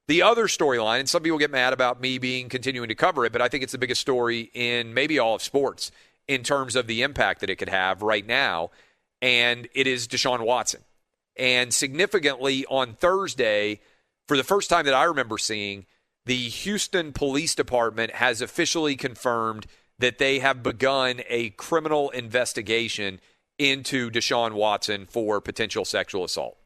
The other storyline, and some people get mad about me continuing to cover it, but I think it's the biggest story in maybe all of sports in terms of the impact that it could have right now, and it is Deshaun Watson. And significantly on Thursday, for the first time that I remember seeing, the Houston Police Department has officially confirmed that they have begun a criminal investigation into Deshaun Watson for potential sexual assault.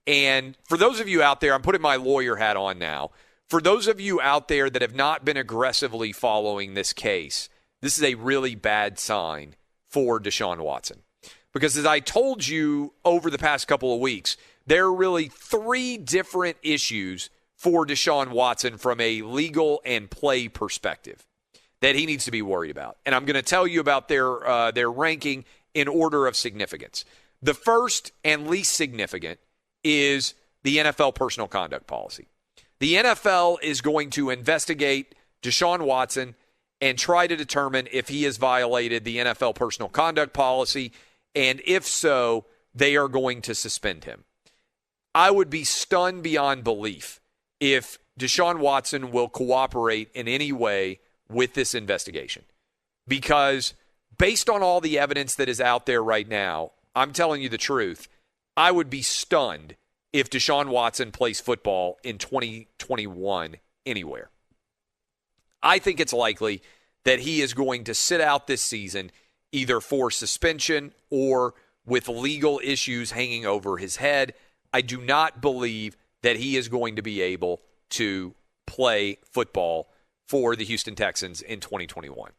And for those of you out there, I'm putting my lawyer hat on now. For those of you out there that have not been aggressively following this case, this is a really bad sign for Deshaun Watson. Because as I told you over the past couple of weeks, there are really three different issues for Deshaun Watson from a legal and play perspective that he needs to be worried about. And I'm going to tell you about their ranking in order of significance. The first and least significant is the NFL personal conduct policy. The NFL is going to investigate Deshaun Watson and try to determine if he has violated the NFL personal conduct policy, and if so, they are going to suspend him. I would be stunned beyond belief if Deshaun Watson will cooperate in any way with this investigation. Because based on all the evidence that is out there right now, I'm telling you the truth, I would be stunned if Deshaun Watson plays football in 2021 anywhere. I think it's likely that he is going to sit out this season either for suspension or with legal issues hanging over his head. I do not believe that he is going to be able to play football for the Houston Texans in 2021.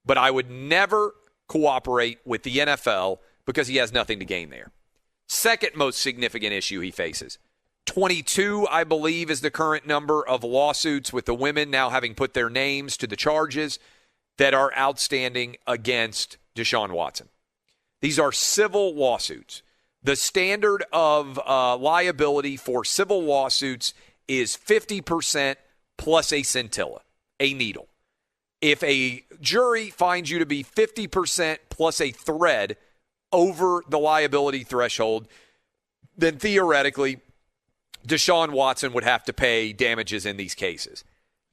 But I would never cooperate with the NFL because he has nothing to gain there. Second most significant issue he faces. 22, I believe, is the current number of lawsuits, with the women now having put their names to the charges that are outstanding against Deshaun Watson. These are civil lawsuits. The standard of liability for civil lawsuits is 50% plus a scintilla, a needle. If a jury finds you to be 50% plus a thread over the liability threshold, then theoretically, Deshaun Watson would have to pay damages in these cases.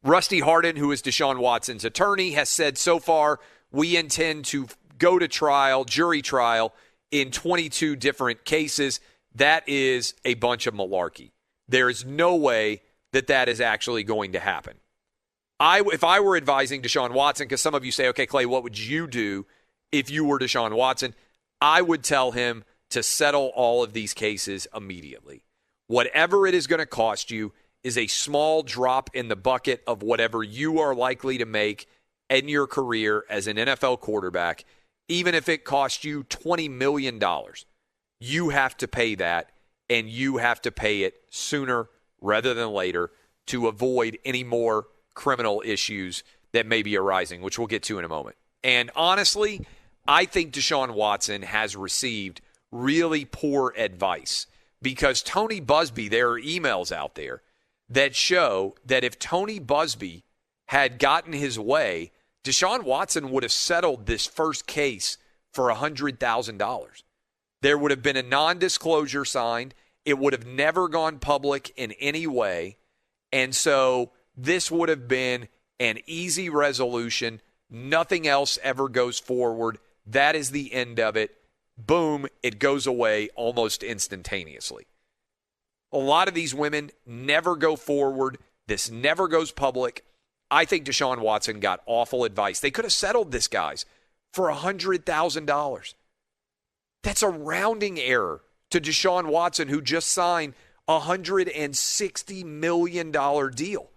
Rusty Hardin, who is Deshaun Watson's attorney, has said so far, we intend to go to trial, jury trial, in 22 different cases. That is a bunch of malarkey. There is no way that that is actually going to happen. If I were advising Deshaun Watson, because some of you say, okay, Clay, what would you do if you were Deshaun Watson? I would tell him to settle all of these cases immediately. Whatever it is going to cost you is a small drop in the bucket of whatever you are likely to make in your career as an NFL quarterback. Even if it costs you $20 million, you have to pay that, and you have to pay it sooner rather than later to avoid any more criminal issues that may be arising, which we'll get to in a moment. And honestly, I think Deshaun Watson has received really poor advice because Tony Busby, there are emails out there that show that if Tony Busby had gotten his way, Deshaun Watson would have settled this first case for $100,000. There would have been a non-disclosure signed. It would have never gone public in any way. And so this would have been an easy resolution. Nothing else ever goes forward. That is the end of it. Boom, it goes away almost instantaneously. A lot of these women never go forward. This never goes public. I think Deshaun Watson got awful advice. They could have settled this, guys, for $100,000. That's a rounding error to Deshaun Watson, who just signed a $160 million deal.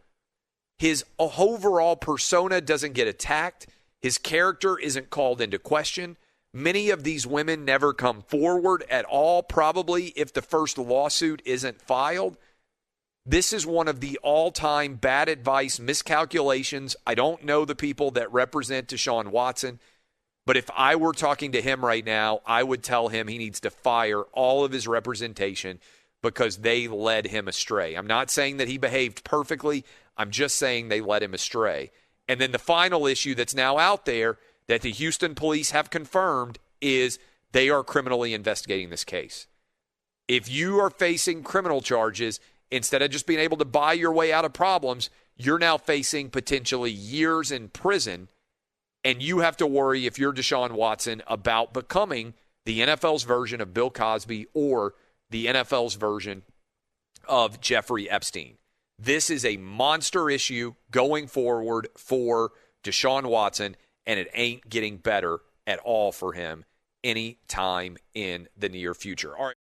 His overall persona doesn't get attacked. His character isn't called into question. Many of these women never come forward at all, probably if the first lawsuit isn't filed. This is one of the all-time bad advice miscalculations. I don't know the people that represent Deshaun Watson, but if I were talking to him right now, I would tell him he needs to fire all of his representation because they led him astray. I'm not saying that he behaved perfectly. I'm just saying they led him astray. And then the final issue that's now out there that the Houston police have confirmed is they are criminally investigating this case. If you are facing criminal charges instead of just being able to buy your way out of problems, you're now facing potentially years in prison, and you have to worry, if you're Deshaun Watson, about becoming the NFL's version of Bill Cosby or the NFL's version of Jeffrey Epstein. This is a monster issue going forward for Deshaun Watson, and it ain't getting better at all for him anytime in the near future. All right.